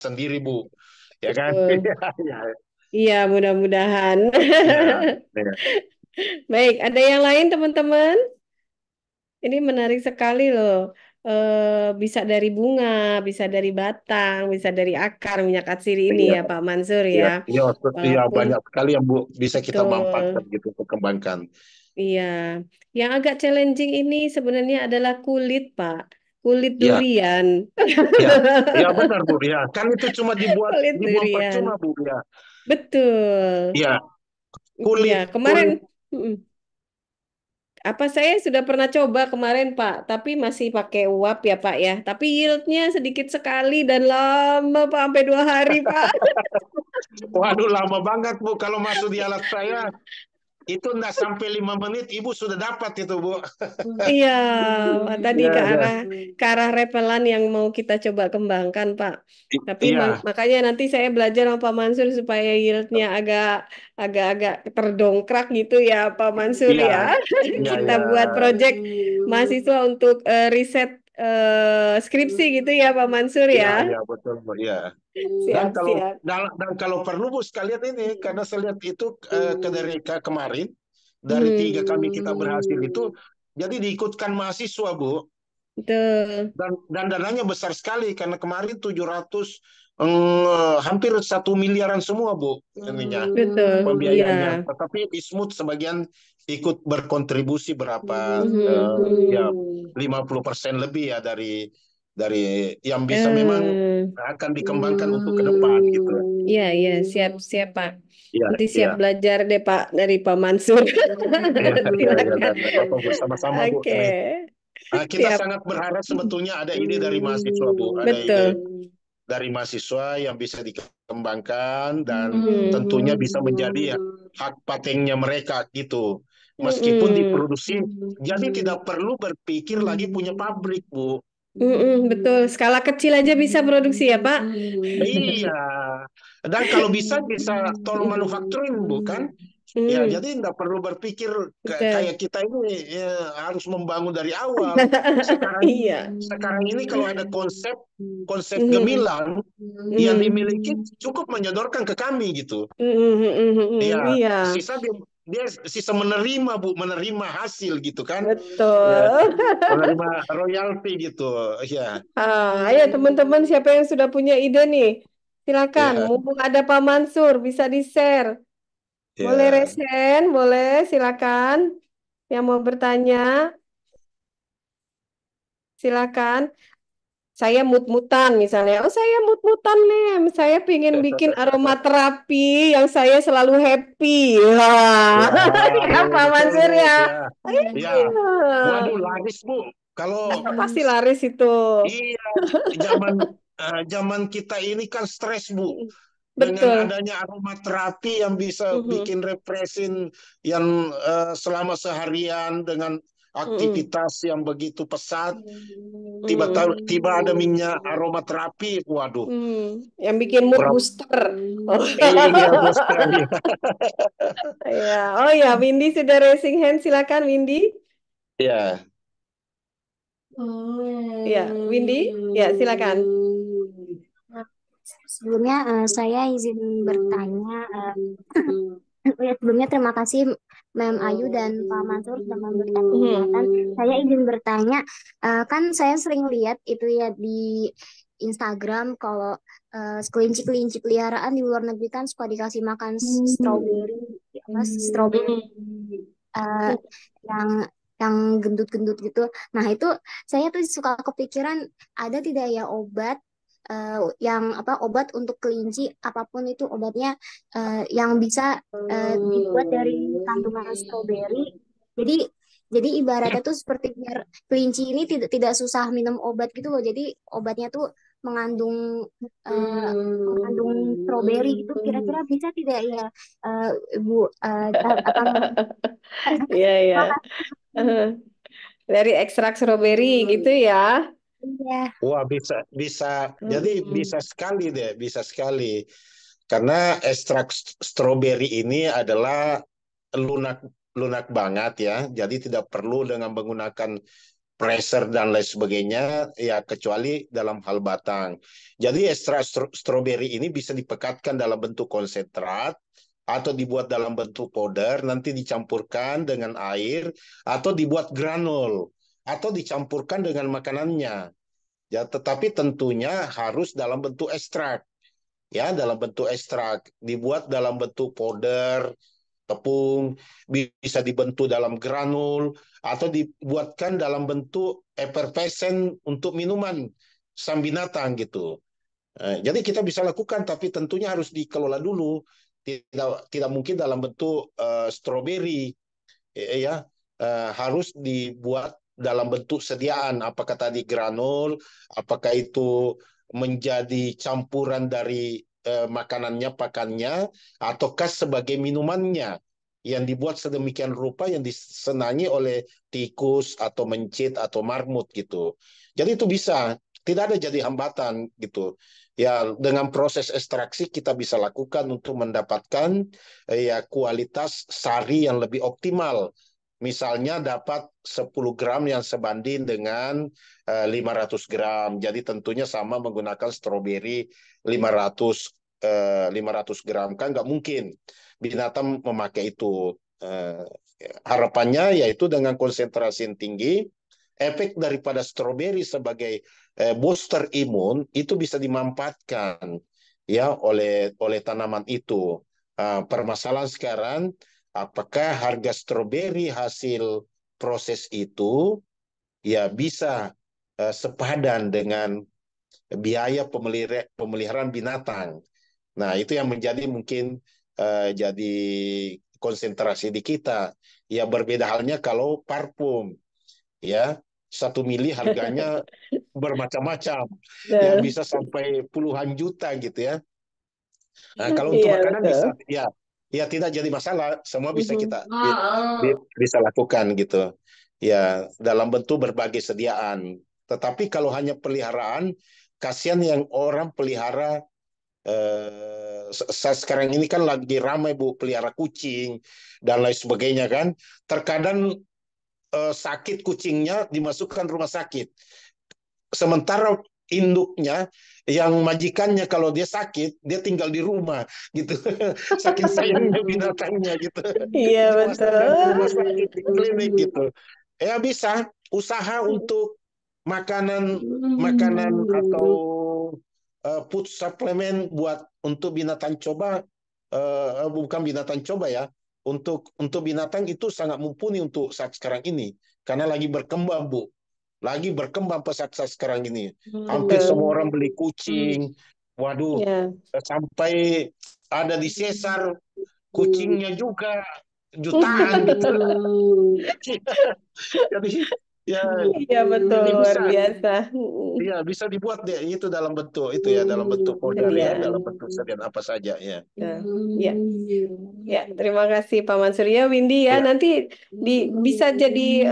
sendiri, Bu. Ya kan? Betul. Ya, Iya, mudah-mudahan. ya, ya. Baik, ada yang lain teman-teman? Ini menarik sekali loh. Bisa dari bunga, bisa dari batang, bisa dari akar minyak atsiri ini Iya, ya Pak Mansur iya, ya. iya, iya, Walaupun banyak sekali yang Bu bisa kita manfaatkan betul, gitu, untuk kembangkan. iya. Yang agak challenging ini sebenarnya adalah kulit Pak, kulit Ya, durian. ya, ya benar Bu. Ya, kan itu cuma dibuat Kulit dibuang durian, percuma Bu. Ya, betul. ya, Iya, kulit kemarin. kulit. mm, Apa saya sudah pernah coba kemarin Pak, tapi masih pakai uap ya Pak ya. Tapi yieldnya sedikit sekali dan lama Pak, sampai 2 hari Pak. Waduh, lama banget Bu. Kalau masuk di alat saya itu enggak sampai 5 menit, Ibu sudah dapat itu Bu. Iya, Pak, tadi Ya, ya. ke arah repelan yang mau kita coba kembangkan Pak. Tapi Iya, makanya nanti saya belajar sama Pak Mansur supaya yieldnya agak-agak terdongkrak gitu ya Pak Mansur iya, ya. iya, Kita iya. buat project mahasiswa untuk riset skripsi gitu ya Pak Mansur Iya, ya. iya, betul Bu. Iya. Dan Siap, kalau siap. kalau perlu Bu sekalian ini, karena saya lihat itu dari kemarin dari tiga Hmm, kami kita berhasil itu, jadi diikutkan mahasiswa Bu, betul, dan dananya besar sekali karena kemarin 700, hampir 1 miliaran semua Bu ininya betul. Iya. pembiayaannya. Tetapi Ismut sebagian ikut berkontribusi berapa, ya Mhm. 50% lebih ya dari yang bisa memang Eh, akan dikembangkan untuk ke depan gitu. iya, iya, siap, siap, Pak. Iya, Nanti siap iya. belajar deh, Pak, dari Pak Mansur. Iya, iya, iya, Silakan. dan apa Bu, sama-sama Bu Oke, ini. Kita siap. sangat berharap sebetulnya ada ide dari mahasiswa Bu, ada ide Betul. dari mahasiswa yang bisa dikembangkan dan tentunya bisa Hmm. menjadi hak patennya mereka gitu. Meskipun Mm-mm. diproduksi, jadi tidak perlu berpikir lagi punya pabrik Bu. Mm-mm, betul. Skala kecil aja bisa produksi ya, Pak? Iya, dan kalau bisa bisa tolong manufacturing bukan? Ya, Mm, jadi nggak perlu berpikir betul. kayak kita ini ya, harus membangun dari awal. Sekarang Iya. sekarang ini kalau ada konsep konsep Mhm. gemilang yang Mhm. dimiliki cukup menyodorkan ke kami gitu. Mhm, mhm, Ya, mhm. Iya, sisa dia sisa menerima Bu, menerima hasil gitu kan? Ya, betul. menerima royalti gitu. Ya, Ayo teman-teman, siapa yang sudah punya ide nih? Silakan, ya, mumpung ada Pak Mansur, bisa di-share. Boleh ya. resen, boleh, silakan. Yang mau bertanya, silakan. Saya mut-mutan misalnya. Oh, saya mut-mutan nih. Saya pingin bikin aromaterapi yang saya selalu happy. Wah, Ya, ya ya, ya, Pak betul Mansur Bu. ya. Ya, ya. Waduh, Iya. laris Bu. Kalau Pasti laris itu. iya, zaman zaman kita ini kan stres Bu. Dengan Betul. adanya aromaterapi yang bisa Mhm. bikin refreshing yang selama seharian dengan Mhm. aktivitas yang begitu pesat, tiba Mhm. ada minyak aromaterapi, waduh, Yang bikin mood berapa? booster. Oh. Iya, bos sekali. Ya, oh ya, Windy sudah raising hand. Silakan, Windy. Ya, Ya, Windy. Ya, silakan. Sebelumnya saya izin bertanya. Ya, sebelumnya terima kasih Mem Ayu dan Pak Mansur sudah memberikan kesempatan. Saya Mhm. izin bertanya, kan saya sering lihat itu ya di Instagram kalau kelinci-kelinci peliharaan di luar negeri kan suka dikasih makan strawberry, apa strawberry eh, yang yang gendut-gendut gitu. Nah, itu saya tuh suka kepikiran ada tidak ya obat yang apa obat untuk kelinci apapun itu obatnya yang bisa dibuat dari kandungan stroberi. Jadi jadi ibaratnya tuh seperti biar kelinci ini tidak tidak susah minum obat gitu loh. Jadi obatnya tuh mengandung eh, mengandung stroberi gitu. Kira-kira bisa tidak ya eh, Ibu akan Iya, iya. Dari ekstrak stroberi gitu ya. iya. wah bisa bisa, jadi Mhm. bisa sekali deh, bisa sekali. Karena ekstrak stroberi ini adalah lunak lunak banget ya, jadi tidak perlu dengan menggunakan pressure dan lain sebagainya, ya kecuali dalam hal batang. Jadi ekstrak stroberi ini bisa dipekatkan dalam bentuk konsentrat atau dibuat dalam bentuk powder, nanti dicampurkan dengan air atau dibuat granul atau dicampurkan dengan makanannya. Ya, tetapi tentunya harus dalam bentuk ekstrak. Ya, dalam bentuk ekstrak, dibuat dalam bentuk powder, tepung, bisa dibentuk dalam granul, atau dibuatkan dalam bentuk effervescent untuk minuman sang binatang gitu. Jadi kita bisa lakukan, tapi tentunya harus dikelola dulu. Tidak mungkin dalam bentuk stroberi, ya. Harus dibuat dalam bentuk sediaan. Apakah tadi granul, apakah itu menjadi campuran dari makanannya, pakannya, ataukah sebagai minumannya yang dibuat sedemikian rupa yang disenangi oleh tikus atau mencit atau marmut gitu. Jadi itu bisa, tidak ada jadi hambatan gitu. Ya, dengan proses ekstraksi kita bisa lakukan untuk mendapatkan ya kualitas sari yang lebih optimal. Misalnya dapat 10 gram yang sebanding dengan 500 gram. Jadi tentunya sama menggunakan stroberi 500 gram. Kan nggak mungkin binatang memakai itu. Harapannya yaitu dengan konsentrasi yang tinggi, efek daripada stroberi sebagai booster imun itu bisa dimanfaatkan ya oleh tanaman itu. Permasalahan sekarang, apakah harga stroberi hasil proses itu ya bisa sepadan dengan biaya pemeliharaan binatang. Nah, itu yang menjadi mungkin jadi konsentrasi di kita. Ya berbeda halnya kalau parfum, ya 1 mili harganya bermacam-macam, ya Nah, bisa sampai puluhan juta gitu ya. Nah, kalau untuk iya makanan betul. bisa, ya tidak jadi masalah, semua bisa Mhm. kita bisa lakukan gitu. Ya, dalam bentuk berbagai sediaan. Tetapi kalau hanya peliharaan, kasihan yang orang pelihara sekarang ini kan lagi ramai Bu pelihara kucing dan lain sebagainya kan. Terkadang sakit kucingnya dimasukkan rumah sakit. Sementara induknya yang majikannya kalau dia sakit dia tinggal di rumah gitu. Saking sayangnya binatangnya gitu, Iya dimasukkan ke rumah betul. sakit di klinik gitu. Ya bisa usaha untuk makanan makanan atau food supplement buat untuk binatang coba, bukan binatang coba ya, untuk binatang itu sangat mumpuni untuk saat sekarang ini karena lagi berkembang Bu, lagi berkembang pesat saat sekarang ini. Hampir semua orang Betul. beli kucing, waduh, Ya. sampai ada di sesar kucingnya juga jutaan gitu. Jadi ya Iya betul, ini luar bisa. biasa. Iya, bisa dibuat deh itu dalam bentuk itu ya, dalam bentuk powder ya, Sediaan. dalam bentuk sediaan apa saja ya. Nah, ya, ya, terima kasih Pak Mansur ya, Windy ya. Ya, Nanti bisa jadi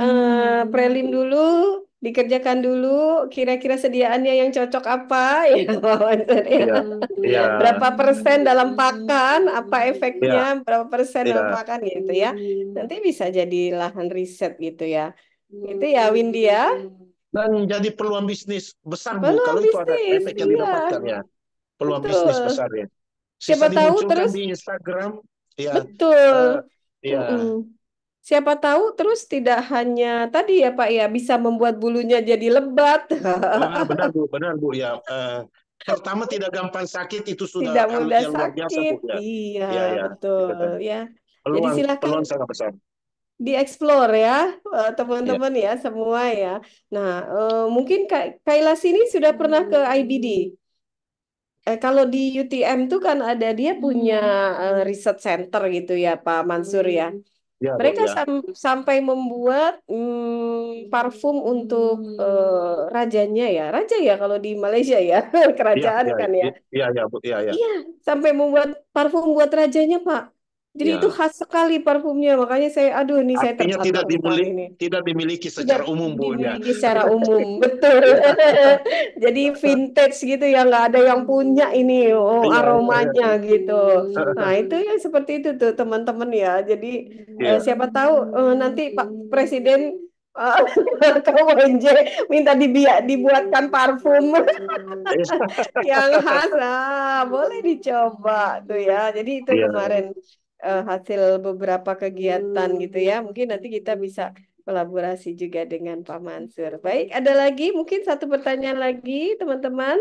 prelim dulu, dikerjakan dulu. Kira-kira sediaannya yang cocok apa ya, Pak Mansur ya. ya, ya, Berapa persen dalam pakan, apa efeknya, ya, berapa persen dalam ya. pakan gitu ya. Nanti bisa jadi lahan riset gitu ya. Itu ya, Windy ya. Dan jadi peluang bisnis besar Bu, Peluang kalau itu ada bisnis, efek yang iya, didapatkan ya, peluang bisnis betul. besar ya. Siapa Sisa tahu dimunculkan terus, di Instagram, ya, betul. Mm-mm. ya, Siapa tahu terus tidak hanya tadi ya Pak ya, bisa membuat bulunya jadi lebat. benar Bu ya. Pertama tidak gampang sakit itu Tidak sudah hal mudah yang luar biasa sakit. Bu ya. Iya, Ya, ya, itu betul kan. ya. Jadi Peluang silakan peluang sangat besar. dieksplor ya, Ya. teman-teman ya, semua ya. Nah, mungkin Kailas ini sudah pernah ke IBD. Kalau di UTM tuh kan ada dia punya research center gitu ya, Pak Mansur ya. Ya, Bu, Mereka ya. sampai membuat parfum untuk rajanya ya, raja ya kalau di Malaysia ya, Iya, kerajaan iya, kan ya. iya, iya, iya, Bu, iya, iya. Iya, sampai membuat parfum buat rajanya, Pak. Jadi itu Iya. khas sekali parfumnya, makanya aduh ini saya Artinya tertantang sekali ini. tidak dimiliki Tidak secara umum, Bu, ya. dimiliki secara umum, betul. Iya, Jadi vintage gitu ya, nggak ada yang punya ini iya, iya, iya. aromanya gitu. Nah itu ya seperti itu tuh teman-teman ya. Jadi Iya. siapa tahu nanti Pak Presiden Kamu minta dibuatkan parfum yang khas, boleh dicoba tuh ya. Jadi itu Iya. kemarin hasil beberapa kegiatan gitu ya. Mungkin nanti kita bisa kolaborasi juga dengan Pak Mansur. Baik, ada lagi mungkin satu pertanyaan lagi teman-teman.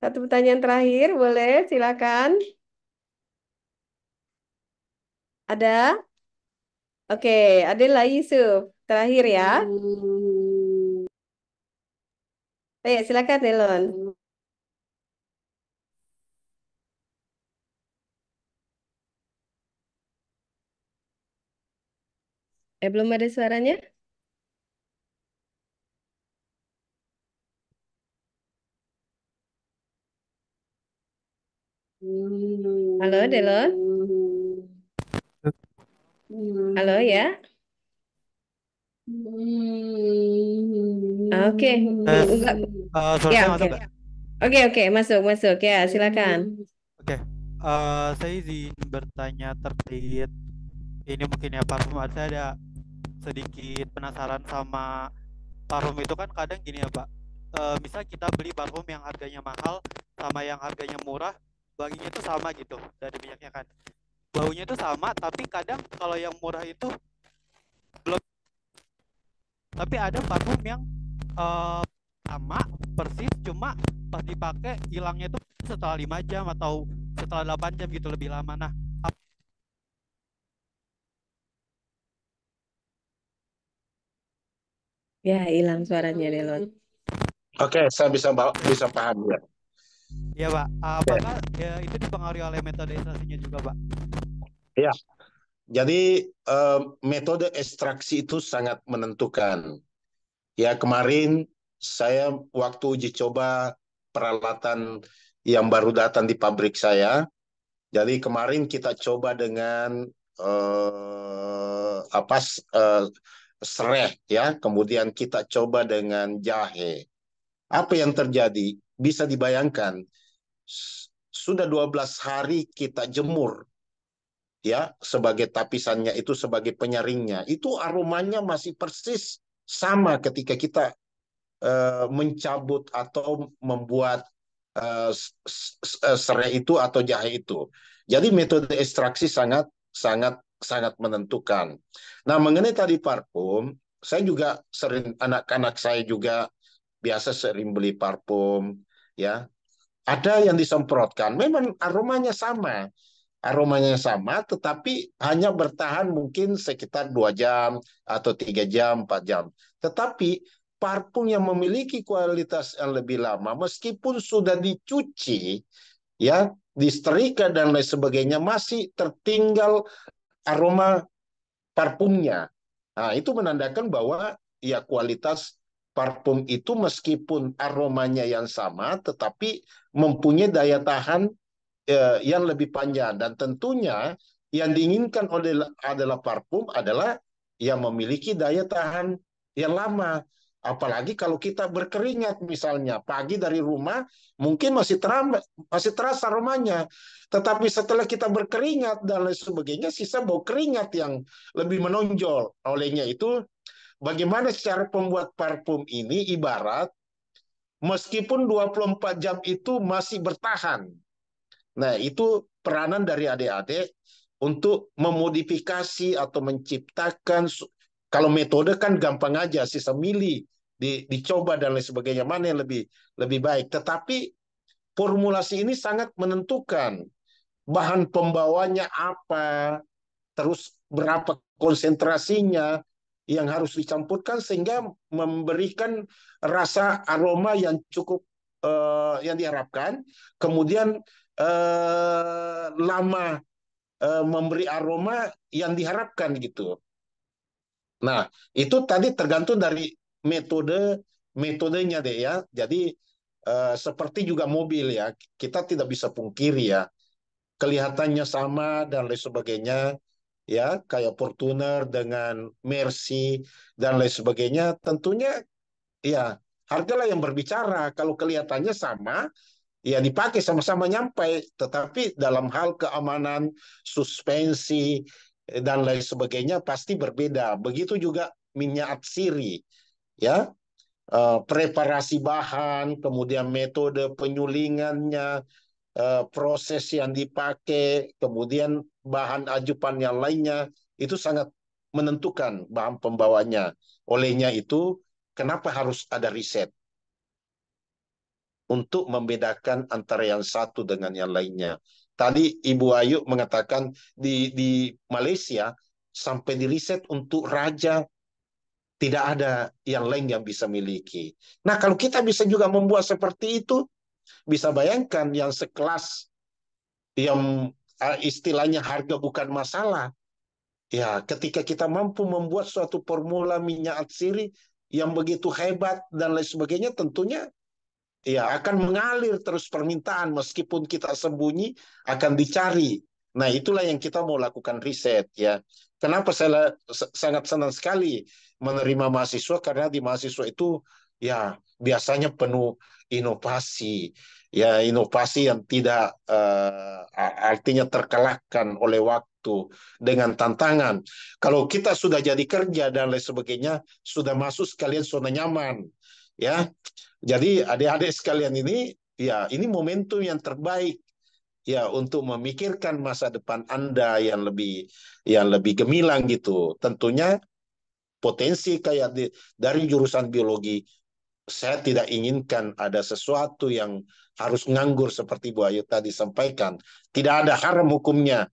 Satu pertanyaan terakhir, boleh silakan. Ada? Oke, Adela Yusuf. Terakhir ya. Silakan Delon. Belum ada suaranya? Halo, Delon. Halo ya. Oke. Enggak. Suara Ya, saya oke. masuk nggak? Oke, masuk ya, silakan. Oke, saya izin bertanya terkait ini mungkin ya parfum. Saya ada sedikit penasaran sama parfum itu kan kadang gini ya Pak. Misal kita beli parfum yang harganya mahal sama yang harganya murah, wanginya itu sama gitu dari minyaknya kan. Baunya itu sama, tapi kadang kalau yang murah itu belum. Tapi ada parfum yang sama persis, cuma pas dipakai hilangnya itu setelah 5 jam atau setelah 8 jam gitu, lebih lama. Nah, Ya, hilang suaranya Delon. Oke, saya bisa paham ya. ya Pak, apakah ya, itu dipengaruhi oleh metode ekstraksinya juga Pak? Ya, jadi metode ekstraksi itu sangat menentukan. Ya, kemarin saya waktu uji coba peralatan yang baru datang di pabrik saya. Jadi kemarin kita coba dengan apa sereh ya, kemudian kita coba dengan jahe. Apa yang terjadi? Bisa dibayangkan sudah 12 hari kita jemur ya sebagai tapisannya itu sebagai penyaringnya. Itu aromanya masih persis sama ketika kita mencabut atau membuat serai itu atau jahe itu. Jadi metode ekstraksi sangat sangat sangat menentukan. Nah, mengenai tadi parfum, saya juga sering anak-anak saya juga biasa sering beli parfum ya. Ada yang disemprotkan, memang aromanya sama, tetapi hanya bertahan mungkin sekitar 2 jam atau 3 jam, 4 jam. Tetapi parfum yang memiliki kualitas yang lebih lama, meskipun sudah dicuci, ya, disetrika dan lain sebagainya, masih tertinggal aroma parfumnya. Nah, itu menandakan bahwa ya kualitas parfum itu meskipun aromanya yang sama, tetapi mempunyai daya tahan yang lebih panjang. Dan tentunya yang diinginkan adalah parfum adalah yang memiliki daya tahan yang lama. Apalagi kalau kita berkeringat misalnya pagi dari rumah mungkin masih terasa aromanya, tetapi setelah kita berkeringat dan lain sebagainya sisa bau keringat yang lebih menonjol. Olehnya itu bagaimana cara pembuat parfum ini ibarat meskipun 24 jam itu masih bertahan. Nah, itu peranan dari adik-adik untuk memodifikasi atau menciptakan, kalau metode kan gampang aja, sisa milih, dicoba dan lain sebagainya, mana yang lebih baik. Tetapi formulasi ini sangat menentukan bahan pembawanya apa, terus berapa konsentrasinya yang harus dicampurkan sehingga memberikan rasa aroma yang cukup yang diharapkan, kemudian lama memberi aroma yang diharapkan gitu. Nah, itu tadi tergantung dari metodenya deh ya. Jadi seperti juga mobil ya, kita tidak bisa pungkiri ya, kelihatannya sama dan lain sebagainya ya, kayak Fortuner dengan Mercy dan lain sebagainya, tentunya ya hargalah yang berbicara. Kalau kelihatannya sama, ya dipakai sama-sama nyampe, tetapi dalam hal keamanan, suspensi dan lain sebagainya pasti berbeda. Begitu juga minyak atsiri, ya. Preparasi bahan, kemudian metode penyulingannya, proses yang dipakai, kemudian bahan ajupan yang lainnya, itu sangat menentukan bahan pembawanya. Olehnya itu, kenapa harus ada riset? Untuk membedakan antara yang satu dengan yang lainnya. Tadi Ibu Ayu mengatakan di Malaysia, sampai di riset untuk raja, tidak ada yang lain yang bisa miliki. Nah, kalau kita bisa juga membuat seperti itu, bisa bayangkan yang sekelas, yang istilahnya harga bukan masalah. Ya, ketika kita mampu membuat suatu formula minyak atsiri yang begitu hebat dan lain sebagainya, tentunya ya akan mengalir terus permintaan, meskipun kita sembunyi akan dicari. Nah, itulah yang kita mau lakukan riset, ya. Kenapa saya sangat senang sekali menerima mahasiswa, karena di mahasiswa itu ya biasanya penuh inovasi, ya, inovasi yang tidak artinya terkalahkan oleh waktu dengan tantangan. Kalau kita sudah jadi kerja dan lain sebagainya, sudah masuk sekalian zona nyaman, ya. Jadi adik-adik sekalian ini, ya, ini momentum yang terbaik, ya, untuk memikirkan masa depan Anda yang lebih gemilang gitu. Tentunya potensi kayak dari jurusan biologi, saya tidak inginkan ada sesuatu yang harus nganggur seperti Bu Ayu tadi sampaikan. Tidak ada haram hukumnya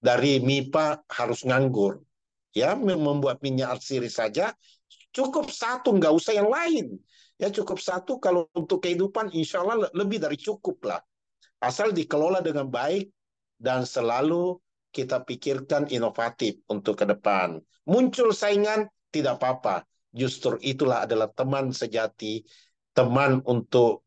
dari MIPA harus nganggur. Ya, membuat minyak atsiri saja cukup satu, nggak usah yang lain. Ya, cukup satu, kalau untuk kehidupan insya Allah lebih dari cukup lah. Asal dikelola dengan baik dan selalu kita pikirkan inovatif untuk ke depan. Muncul saingan, tidak apa-apa. Justru itulah adalah teman sejati, teman untuk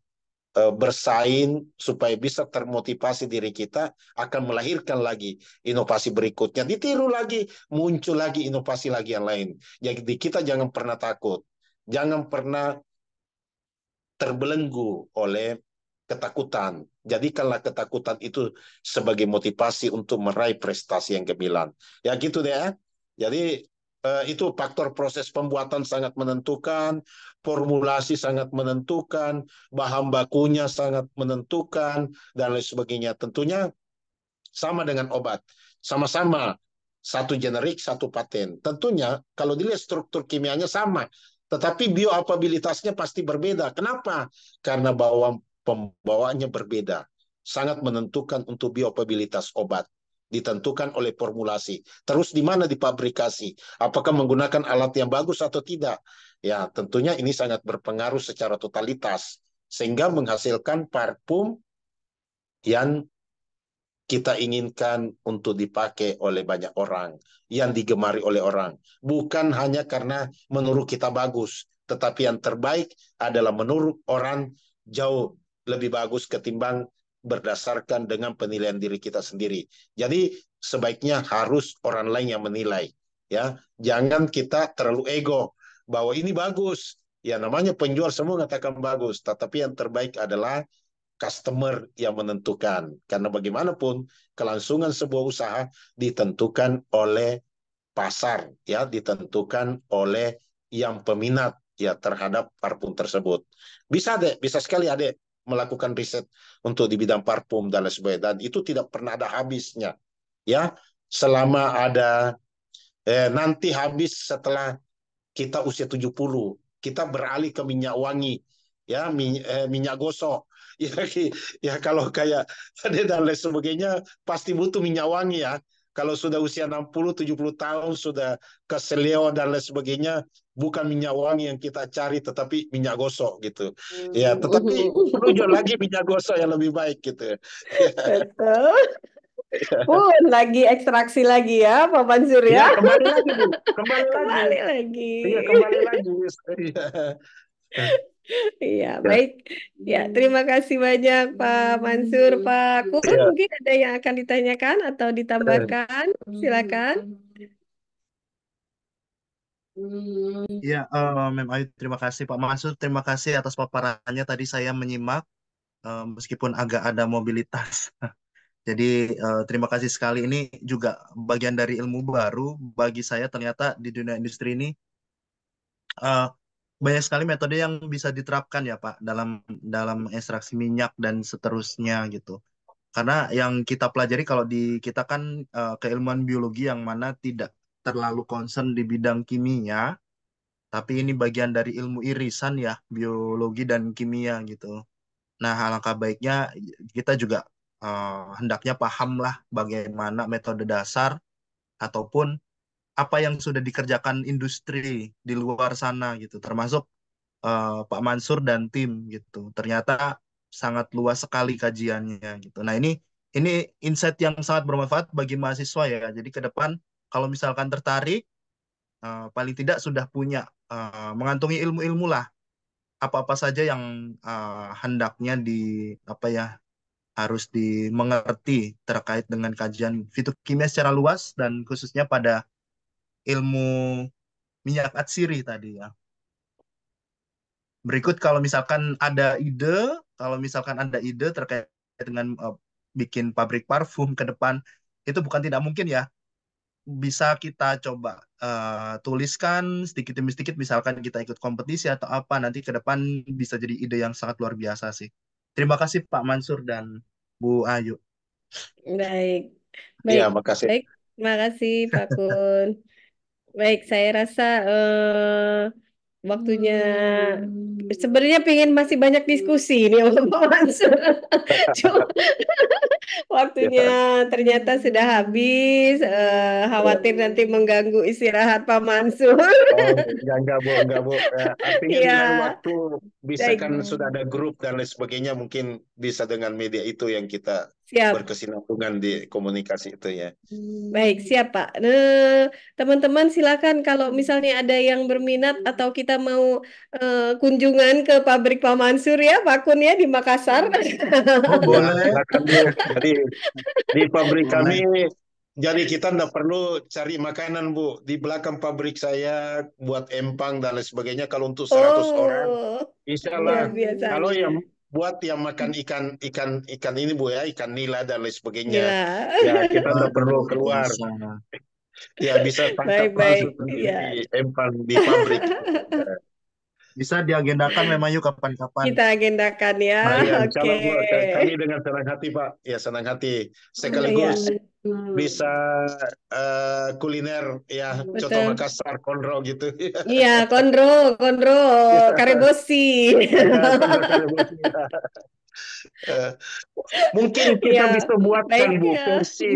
bersaing supaya bisa termotivasi diri kita akan melahirkan lagi inovasi berikutnya. Ditiru lagi, muncul lagi inovasi lagi yang lain. Jadi kita jangan pernah takut. Jangan pernah terbelenggu oleh ketakutan. Jadikanlah ketakutan itu sebagai motivasi untuk meraih prestasi yang gemilang. Ya gitu deh ya. Jadi itu faktor proses pembuatan sangat menentukan, formulasi sangat menentukan, bahan bakunya sangat menentukan, dan lain sebagainya. Tentunya sama dengan obat. Sama-sama satu generik, satu paten. Tentunya kalau dilihat struktur kimianya sama, tetapi bioapabilitasnya pasti berbeda. Kenapa? Karena pembawaannya berbeda. Sangat menentukan untuk bioapabilitas obat. Ditentukan oleh formulasi. Terus di mana dipabrikasi? Apakah menggunakan alat yang bagus atau tidak? Ya, tentunya ini sangat berpengaruh secara totalitas. Sehingga menghasilkan parfum yang kita inginkan untuk dipakai oleh banyak orang, yang digemari oleh orang. Bukan hanya karena menurut kita bagus, tetapi yang terbaik adalah menurut orang jauh lebih bagus ketimbang berdasarkan dengan penilaian diri kita sendiri. Jadi sebaiknya harus orang lain yang menilai, ya. Jangan kita terlalu ego bahwa ini bagus. Ya, namanya penjual semua mengatakan bagus, tetapi yang terbaik adalah customer yang menentukan. Karena bagaimanapun kelangsungan sebuah usaha ditentukan oleh pasar, ya, ditentukan oleh yang peminat ya terhadap parfum tersebut. Bisa deh, bisa sekali Adek melakukan riset untuk di bidang parfum dan lain sebagainya, dan itu tidak pernah ada habisnya. Ya, selama ada nanti habis setelah kita usia 70, kita beralih ke minyak wangi, ya, minyak gosok. Ya, ya kalau kayak tadi dan lain sebagainya pasti butuh minyak wangi ya. Kalau sudah usia 60, 70 tahun sudah keseleo dan lain sebagainya, bukan minyak wangi yang kita cari tetapi minyak gosok gitu. Ya, tetapi perlu juga lagi minyak gosok yang lebih baik gitu. Ya, Betul. Pun lagi ekstraksi lagi ya, Pak Mansur ya, ya. kembali lagi Bu, kembali lagi. Kembali lagi. Iya, kembali lagi. Iya. Iya, Ya, baik. Ya, terima kasih banyak Pak Mansur. Pak Kun, ya. mungkin ada yang akan ditanyakan atau ditambahkan? Silakan. Ya, Mem Ayu, terima kasih Pak Mansur. Terima kasih atas paparannya. Tadi saya menyimak, meskipun agak ada mobilitas. Jadi, terima kasih sekali. Ini juga bagian dari ilmu baru bagi saya. Ternyata di dunia industri ini eh, banyak sekali metode yang bisa diterapkan ya Pak dalam dalam ekstraksi minyak dan seterusnya gitu. Karena yang kita pelajari kalau di kita kan keilmuan biologi yang mana tidak terlalu concern di bidang kimia, tapi ini bagian dari ilmu irisan ya, biologi dan kimia gitu. Nah, alangkah baiknya kita juga hendaknya pahamlah bagaimana metode dasar ataupun apa yang sudah dikerjakan industri di luar sana gitu, termasuk Pak Mansur dan tim gitu. Ternyata sangat luas sekali kajiannya gitu. Nah, ini insight yang sangat bermanfaat bagi mahasiswa ya. Jadi ke depan kalau misalkan tertarik, paling tidak sudah punya mengantongi ilmu-ilmu lah apa-apa saja yang hendaknya di apa ya harus dimengerti terkait dengan kajian fitokimia secara luas dan khususnya pada ilmu minyak atsiri tadi ya. Berikut kalau misalkan ada ide terkait dengan bikin pabrik parfum ke depan, itu bukan tidak mungkin ya. Bisa kita coba tuliskan sedikit demi sedikit, misalkan kita ikut kompetisi atau apa, nanti ke depan bisa jadi ide yang sangat luar biasa sih. Terima kasih Pak Mansur dan Bu Ayu. Baik, Iya, baik, makasih. baik. Makasih Pak Kun. Baik, saya rasa waktunya sebenarnya pengen masih banyak diskusi nih sama Pak Mansur. Cuma waktunya Ya, ternyata sudah habis. Khawatir nanti mengganggu istirahat Pak Mansur. oh, enggak, Bu. Artinya di lain Ya, waktu bisa baik, kan sudah ada grup dan lain sebagainya, mungkin bisa dengan media itu yang kita siap. berkesinambungan di komunikasi itu ya. Baik, siap Pak. Teman-teman silakan kalau misalnya ada yang berminat atau kita mau kunjungan ke pabrik Pak Mansur ya, Pak Kun ya di Makassar. Oh, Ya, boleh, silakan Bu. Jadi di pabrik kami, boleh. jadi kita nggak perlu cari makanan Bu. Di belakang pabrik saya buat empang dan lain sebagainya. Kalau untuk 100 orang, Oh, insya Allah. luar biasa. Kalau yang buat yang makan ikan ikan ikan ini Bu ya, ikan nila dan lain sebagainya. Nila. Ya kita nggak Waduh, perlu luar keluar. biasa. Ya bisa tangkap Baik-baik. langsung di Ya. empang di pabrik. Bisa diagendakan memang yuk kapan-kapan. Kita agendakan ya. Nah, ya, insya Oke. Allah Bu, kami dengan senang hati Pak. Ya senang hati. Iya, Sekaligus bisa kuliner ya coto betul. Makassar, konro gitu. Iya, Kondro, Kondro, Karebosi. Ya, konro Kalibosi. Eh, Mungkin kita Iya, bisa buatkan baik Bu ya. versi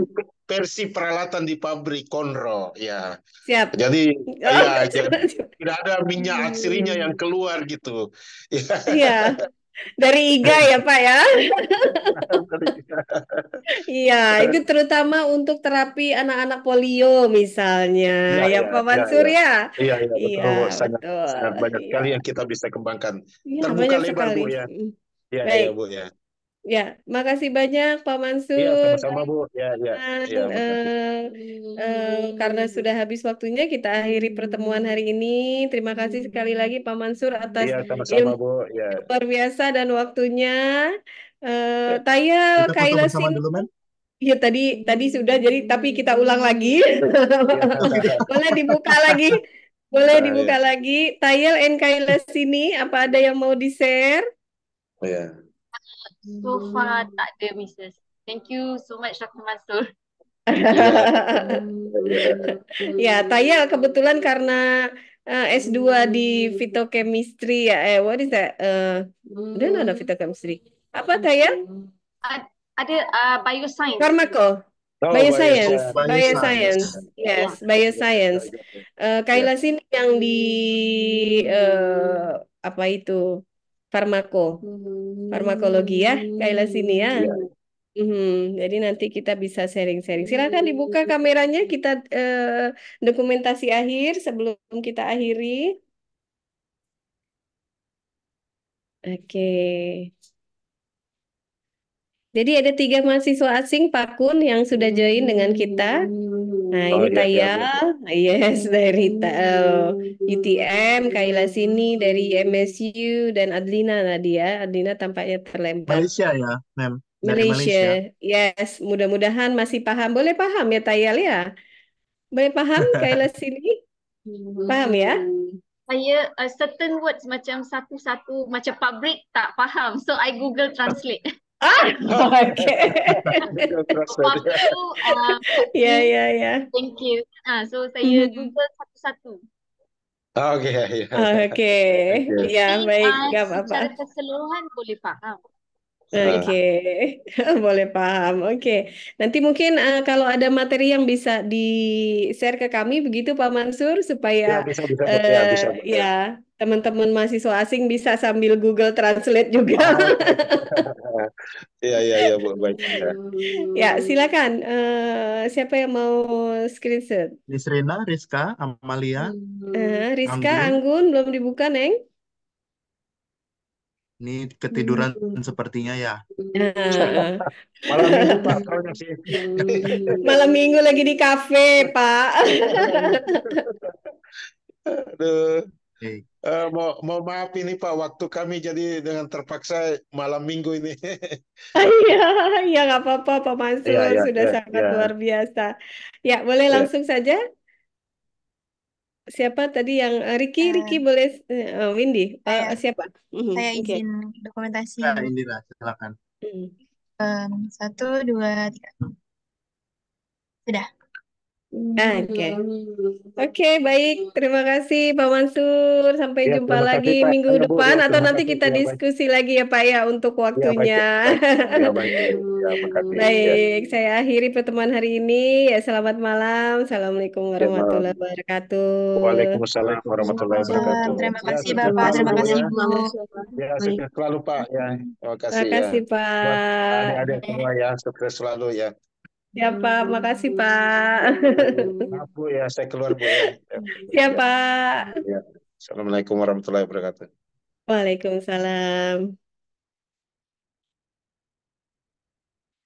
versi peralatan di pabrik konro ya. Siap. Jadi Oh, ya jadi coba. tidak ada minyak atsirinya yang keluar gitu. Ya. Iya, dari IGA ya Pak ya. Iya, itu terutama untuk terapi anak-anak polio misalnya, Ya, ya ya, Pak ya, Mansur ya. ya. Iya, iya, Iya, betul, Bu. Sangat, betul. sangat banyak Iya, sekali yang kita bisa kembangkan. iya Terbuka banyak lebar, sekali. Bu, ya. Iya, iya, Baik, Bu, ya. ya, makasih banyak Pak Iya, Mansur. sama-sama, Bu. Ya, ya, Dan, ya, makasih. karena sudah habis waktunya, kita akhiri pertemuan hari ini. Terima kasih sekali lagi Pak Mansur atas Iya, sama-sama, ilmu Bu. Ya. yang luar biasa dan waktunya. Tayal, Kita foto bersama Kailasin. dulu, men. Iya tadi tadi sudah jadi tapi kita ulang lagi. Iya. Oh gitu. Boleh dibuka lagi. Boleh Ah, dibuka ya. lagi. Tayel and Kailas ini apa ada yang mau di-share? Ya. So far tak ada, Mrs. Thank you so much, Dr. Mansur. Iya. Iya. Ya, Tayel kebetulan karena S2 di fitochemistry ya. What is that? No, phytochemistry. Apa Tayel? Ada bioscience. Farmako. Oh, Bioscience, Bioscience. yes, bioscience. Kailas ini yang di apa itu farmakologi ya, Kailas ini ya. Iya. Jadi nanti kita bisa sharing-sharing. Silakan dibuka kameranya, kita dokumentasi akhir sebelum kita akhiri. Oke. Jadi ada 3 mahasiswa asing Pak Kun yang sudah join dengan kita. Nah, Oh, ini iya, iya, Bu. Tayal, yes dari UTM, Kaila sini dari MSU dan Adlina tadi ya. Adlina tampaknya terlempar. Malaysia ya, Mem. Dari Malaysia. Malaysia, yes. Mudah-mudahan masih paham. Boleh paham ya Tayal ya? Boleh paham Kaila sini? Paham ya? saya certain words macam satu-satu macam pabrik tak faham. So I Google Translate. Oke. Google Translate. Waktu Ya, ni, ya, ya. thank you. So saya Mhm. Google satu-satu. Oke, ya. Oke, Oke. ya baik, nggak Secara apa-apa. keseluruhan boleh faham. Oke, boleh paham. Oke, nanti mungkin kalau ada materi yang bisa di-share ke kami, begitu Pak Mansur, supaya Ya, bisa ya, bisa. ya teman-teman mahasiswa asing bisa sambil Google Translate juga. Oke. Ya, Bu, baik. Ya. Ya, silakan. Siapa yang mau screenshot? Miss Rina, Rizka, Amalia, Rizka, Anggun, Anggun belum dibuka, Neng? ini ketiduran sepertinya ya. Eh, Malam minggu Pak, soalnya sih. Malam minggu lagi di kafe, Pak. Aduh. Oke. Mau maaf ini Pak, waktu kami jadi dengan terpaksa malam minggu ini. Iya, ya nggak apa-apa, Pak Ya, Mansur ya, sudah ya, sangat ya, luar biasa. Ya, boleh ya. langsung saja. Siapa tadi yang Ricky Eh, boleh Windy. saya Siapa? saya Oke. izin dokumentasi Ya, ya, Bu. Indira, silakan. Mm. 1, 2, 3. Sudah. Oke, baik. Terima kasih Pak Mansur. Sampai Ya, jumpa terima lagi kasih Pak. minggu Ya, Bu, depan ya, atau terima nanti kasih. kita Ya, baik. diskusi lagi ya Pak ya untuk Ya, baik, waktunya. baik. Ya, baik. Ya, makasih. Ya. Baik, saya akhiri pertemuan hari ini. Ya, selamat malam. Assalamualaikum Ya, warahmatullahi wabarakatuh. Waalaikumsalam warahmatullahi wabarakatuh. Terima Ya, kasih sukses Bapak, selalu terima Bu kasih ya. Bu. Ya, sukses selalu Pak ya. Terima kasih ya. Makasih Buat Pak. adik-adik semua ya, sukses selalu ya. Ya Pak, makasih Pak. Maaf Bu ya, saya keluar Bu ya. Ya Pak. Ya. Assalamualaikum warahmatullahi wabarakatuh. Waalaikumsalam.